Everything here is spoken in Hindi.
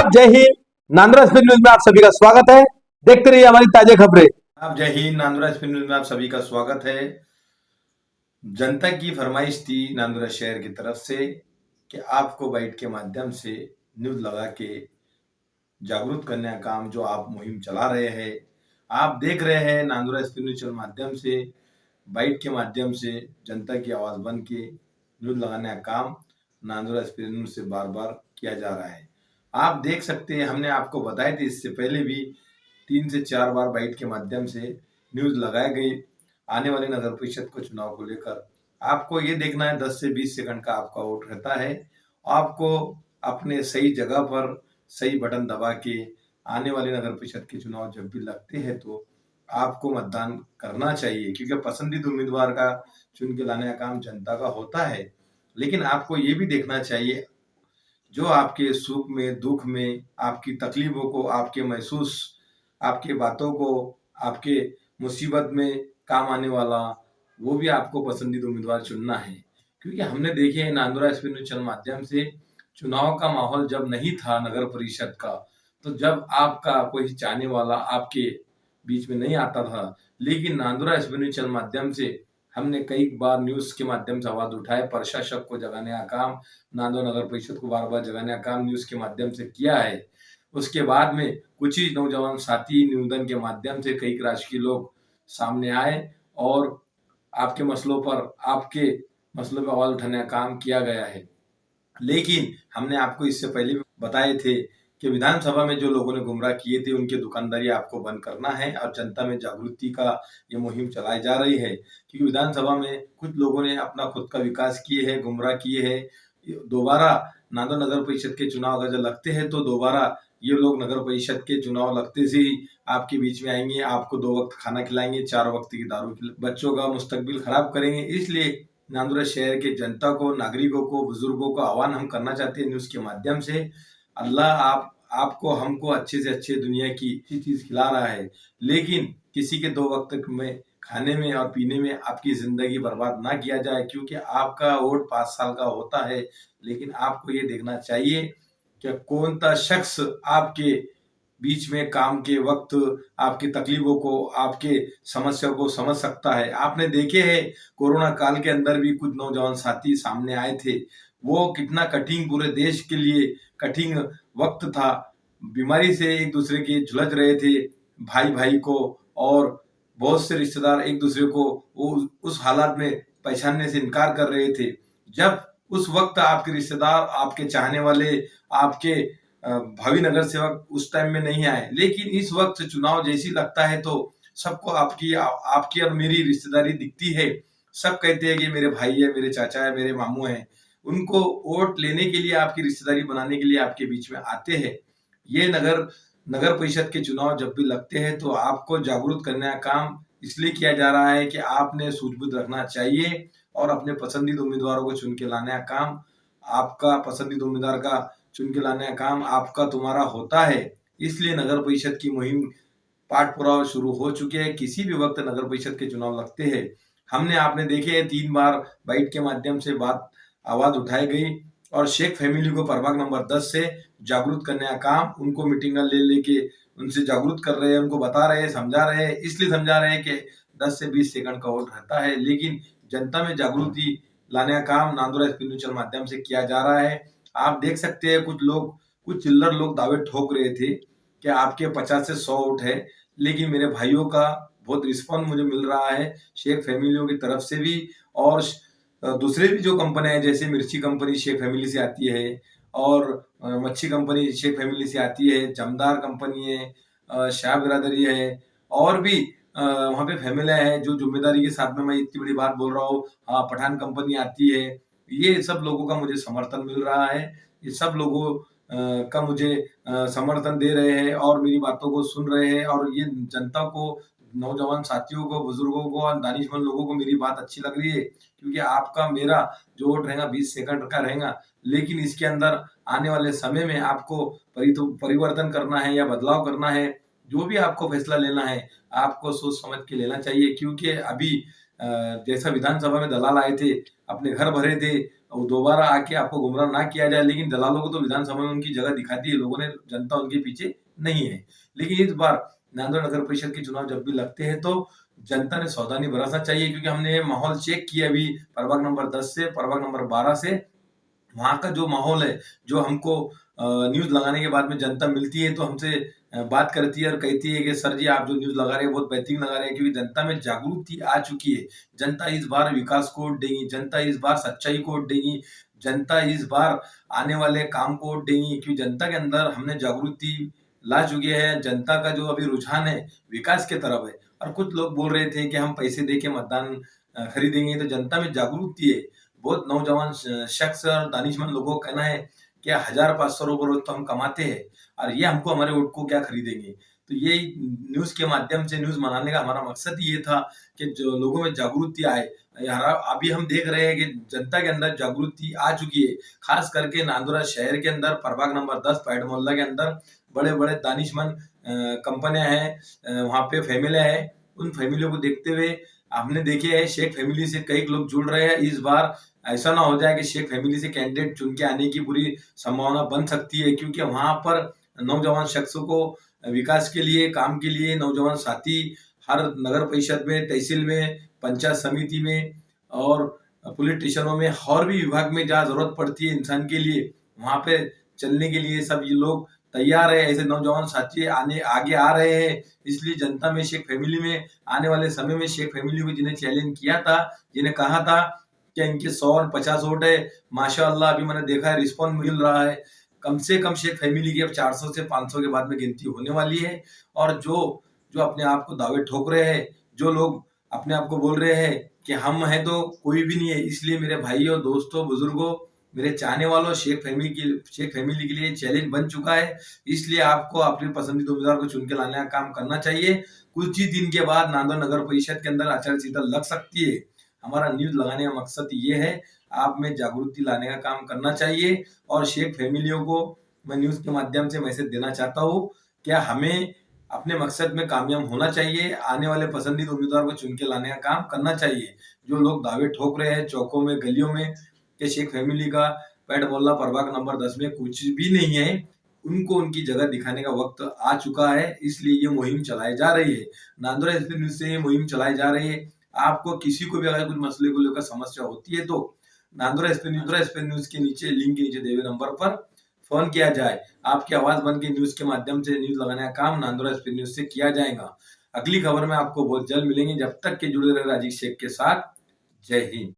आदाब, जय हिंद। नांदरा स्पिन न्यूज में आप सभी का स्वागत है। देखते रहिए हमारी ताजा खबरें। आप जय हिंद। नांदुरा स्पिन न्यूज में आप सभी का स्वागत है। जनता की फरमाइश थी नांदुरा शहर की तरफ से कि आपको बाइट के माध्यम से न्यूज लगा के जागरूक करने का काम जो आप मुहिम चला रहे हैं, आप देख रहे हैं नांदुरा स्पिन न्यूज के माध्यम से बाइट के माध्यम से जनता की आवाज बन के न्यूज लगाने का काम नांदुरा स्पिन न्यूज से बार बार किया जा रहा है। आप देख सकते हैं, हमने आपको बताए थे इससे पहले भी 3 से 4 बार बाइट के माध्यम से न्यूज लगाई गई आने वाले नगर परिषद को चुनाव को लेकर। आपको ये देखना है 10 से 20 सेकंड का आपका वोट रहता है। आपको अपने सही जगह पर सही बटन दबा के आने वाले नगर परिषद के चुनाव जब भी लगते हैं तो आपको मतदान करना चाहिए, क्योंकि पसंदीदा उम्मीदवार का चुन के लाने का काम जनता का होता है। लेकिन आपको ये भी देखना चाहिए जो आपके सुख में, दुख में, आपकी तकलीफों को, आपके महसूस, आपके बातों को, आपके मुसीबत में काम आने वाला, वो भी आपको पसंदीदा उम्मीदवार चुनना है। क्योंकि हमने देखे हैं नांदुरा स्पिन न्यूज चैनल माध्यम से चुनाव का माहौल जब नहीं था नगर परिषद का, तो जब आपका कोई चाहने वाला आपके बीच में नहीं आता था, लेकिन नांदुरा स्पिन न्यूज चैनल माध्यम से हमने कई बार न्यूज के माध्यम से आवाज उठाए, प्रशासक को जगाने का काम, नांदोद नगर परिषद को बार बार जगाने का काम न्यूज के माध्यम से किया है। उसके बाद में कुछ ही नौजवान साथी निवेदन के माध्यम से कई राजकीय लोग सामने आए और आपके मसलों पर, आपके मसलों पर आवाज उठाने का काम किया गया है। लेकिन हमने आपको इससे पहले भी बताए थे कि विधानसभा में जो लोगों ने गुमराह किए थे उनकी दुकानदारी आपको बंद करना है और जनता में जागृति का ये मुहिम चलाई जा रही है। क्योंकि विधानसभा में कुछ लोगों ने अपना खुद का विकास किए हैं, गुमराह किए हैं। दोबारा नांदोद नगर परिषद के चुनाव अगर लगते हैं तो दोबारा ये लोग नगर परिषद के चुनाव लगते से ही आपके बीच में आएंगे, आपको 2 वक्त खाना खिलाएंगे, 4 वक्त की दारू, बच्चों का मुस्तकबिल खराब करेंगे। इसलिए नांदुरा शहर के जनता को, नागरिकों को, बुजुर्गों को आह्वान हम करना चाहते हैं न्यूज के माध्यम से, अल्लाह आपको, हमको अच्छे से अच्छे दुनिया की अच्छी चीज खिला रहा है, लेकिन किसी के 2 वक्त में खाने में और पीने में आपकी जिंदगी बर्बाद ना किया जाए। क्योंकि आपका वोट 5 साल का होता है, लेकिन आपको ये देखना चाहिए कि कौन सा शख्स आपके बीच में काम के वक्त आपकी तकलीफों को, आपके समस्या को समझ सकता है। आपने देखे हैं कोरोना काल के अंदर भी कुछ नौजवान साथी सामने आए थे, वो कितना कठिन, पूरे देश के लिए कठिन वक्त था। बीमारी से एक दूसरे के झुलस रहे थे, भाई भाई को, और बहुत से रिश्तेदार एक दूसरे को वो उस हालात में पहचानने से इनकार कर रहे थे। जब उस वक्त आपके रिश्तेदार, आपके चाहने वाले, आपके भावी नगर सेवक उस टाइम में नहीं आए, लेकिन इस वक्त चुनाव जैसी लगता है तो सबको आपकी और मेरी रिश्तेदारी दिखती है। सब कहते हैं कि मेरे भाई है, मेरे चाचा है, मेरे मामू है। उनको वोट लेने के लिए, आपकी रिश्तेदारी बनाने के लिए आपके बीच में आते हैं। ये नगर नगर परिषद के चुनाव जब भी लगते हैं तो आपको जागरूक करने का काम इसलिए किया जा रहा है कि आपने सूझबूझ रखना चाहिए और अपने पसंदीदा उम्मीदवारों को चुन के लाने का काम, आपका पसंदीदा उम्मीदवार का चुन के लाने का काम आपका, तुम्हारा होता है। इसलिए नगर परिषद की मुहिम पाठ पुरावा शुरू हो चुके हैं। किसी भी वक्त नगर परिषद के चुनाव लगते हैं, हमने आपने देखे 3 बार बाइट के माध्यम से बात आवाज उठाई गई और शेख फैमिली को प्रभाग नंबर 10 से जागरूक करने का काम, उनको मीटिंग ले लेके उनसे जागरूक कर रहे हैं, उनको बता रहे हैं, समझा रहे हैं। इसलिए समझा रहे हैं कि 10 से 20 सेकंड का वोट रहता है, लेकिन जनता में जागृति लाने का काम नांदुरा स्पिन न्यूज चैनल माध्यम से किया जा रहा है। आप देख सकते हैं कुछ लोग, कुछ चिल्लर लोग दावे ठोक रहे थे कि आपके 50 से 100 वोट है, लेकिन मेरे भाइयों का बहुत रिस्पॉन्स मुझे मिल रहा है शेख फैमिलियों की तरफ से भी, और दूसरे भी जो कंपनियां हैं, जैसे मिर्ची कंपनी शेख फैमिली से आती है, और मच्छी कंपनी शेख फैमिली से आती है, जमदार कंपनी है, शाह बिरादरी है, और भी वहाँ पे फैमिलियां हैं जो जिम्मेदारी के साथ में, मैं इतनी बड़ी बात बोल रहा हूँ, पठान कंपनी आती है। ये सब लोगों का मुझे समर्थन मिल रहा है। ये सब लोगों का मुझे समर्थन दे रहे हैं और मेरी बातों को सुन रहे हैं, और ये जनता को, नौजवान साथियों को, बुजुर्गों को और दानिशमंद लोगों को मेरी बात अच्छी लग रही है। क्योंकि आपका मेरा जो वोट रहेगा 20 सेकंड का रहेगा, लेकिन इसके अंदर आने वाले समय में आपको परिवर्तन करना है या बदलाव करना है, जो भी आपको फैसला लेना है, आपको सोच समझ के लेना चाहिए। क्योंकि अभी जैसा विधानसभा में दलाल आए थे, अपने घर भरे थे, वो दोबारा आके आपको गुमराह ना किया जाए। लेकिन दलालों को तो विधानसभा में उनकी जगह दिखा दी है लोगों ने, जनता उनके पीछे नहीं है। लेकिन इस बार नांदोड़ नगर परिषद के चुनाव जब भी लगते हैं तो जनता ने सावधानी बरतना चाहिए, क्योंकि हमने माहौल चेक किया अभी प्रभाग नंबर 10 से प्रभाग नंबर 12 से। वहाँ का जो माहौल है, जो हमको न्यूज़ लगाने के बाद में जनता मिलती है तो हमसे बात करती है और कहती है कि सर जी आप जो न्यूज़ लगा रहे हैं बहुत बेहतरीन लगा रहे हैं, क्योंकि जनता में जागरूकता आ चुकी है। जनता इस बार विकास को वोट देगी, जनता इस बार सच्चाई को वोट देगी, जनता इस बार आने वाले काम को वोट देगी, क्योंकि जनता के अंदर हमने जागरूकता ला चुके हैं। जनता का जो अभी रुझान है विकास के तरफ है। और कुछ लोग बोल रहे थे कि हम पैसे दे के मतदान खरीदेंगे, तो जनता में जागरूकता है। बहुत नौजवान शख्स और दानिशमंद लोगों का कहना है कि 1500 रुपये रोज तो हम कमाते हैं और ये हमको हमारे वोट को क्या खरीदेंगे। तो ये न्यूज़ के माध्यम से न्यूज़ मनाने का हमारा मकसद ही ये था कि जो लोगों में जागरूकता आए। यार अभी हम देख रहे हैं कि जनता के अंदर जागरूकता आ चुकी है, खास करके नांदोरा शहर के अंदर प्रभाग नंबर 10 पैड मोहल्ला के अंदर बड़े-बड़े दानिशमंद कंपनियां हैं, वहाँ पे फैमिलियां हैं। उन फैमिलियों को देखते हुए हमने देखे है शेख फैमिली से कई लोग जुड़ रहे हैं। इस बार ऐसा ना हो जाए कि शेख फैमिली से कैंडिडेट चुन के आने की पूरी संभावना बन सकती है, क्योंकि वहां पर नौजवान शख्सों को विकास के लिए, काम के लिए नौजवान साथी हर नगर परिषद में, तहसील में, पंचायत समिति में और पुलिस स्टेशनों में और भी विभाग में जहाँ जरूरत पड़ती है इंसान के लिए, वहां पे चलने के लिए सब ये लोग तैयार है। ऐसे नौजवान साथी आगे आ रहे हैं। इसलिए जनता में शेख फैमिली में आने वाले समय में शेख फैमिली को जिन्हें चैलेंज किया था, जिन्हें कहा था कि इनके 100 और 50 वोट है, माशाअल्लाह अभी मैंने देखा है रिस्पॉन्स मिल रहा है। कम से कम शेख फैमिली की अब 400 से 500 के बाद में गिनती होने वाली है। और जो जो अपने आप को दावे ठोक रहे हैं, जो लोग अपने आप को बोल रहे हैं कि हम हैं तो कोई भी नहीं है, इसलिए मेरे भाइयों, दोस्तों, बुजुर्गों, मेरे चाहने वालों, शेख फैमिली के लिए चैलेंज बन चुका है। इसलिए आपको अपने पसंदीदा उम्मीदवार को चुन के लाने का काम करना चाहिए। कुछ ही दिन के बाद नांदोड़ नगर परिषद के अंदर आचार संहिता लग सकती है। हमारा न्यूज़ लगाने का मकसद ये है, आप में जागरूकता लाने का काम करना चाहिए। और शेख फैमिलियों को मैं न्यूज़ के माध्यम से मैसेज देना चाहता हूँ, क्या हमें अपने मकसद में कामयाब होना चाहिए, आने वाले पसंदीदा उम्मीदवार को चुन के लाने का काम करना चाहिए। जो लोग दावे ठोक रहे हैं चौकों में, गलियों में कि शेख फैमिली का पेट मोहल्ला प्रभाग नंबर 10 में कुछ भी नहीं है, उनको उनकी जगह दिखाने का वक्त आ चुका है। इसलिए ये मुहिम चलाई जा रही है, नांदोरा एसपी न्यूज़ से ये मुहिम चलाई जा रही है। आपको किसी को भी अगर कुछ मसले को लेकर समस्या होती है तो नांदोरा एसपी न्यूज़ के नीचे, लिंक के नीचे दिए हुए नंबर पर फोन किया जाए। आपकी आवाज बन के न्यूज़ के माध्यम से न्यूज़ लगाने का काम नांदोरा एसपी न्यूज़ से किया जाएगा। अगली खबर में आपको बहुत जल्द मिलेंगे। जब तक के जुड़े रहे राजीव शेख के साथ। जय हिंद।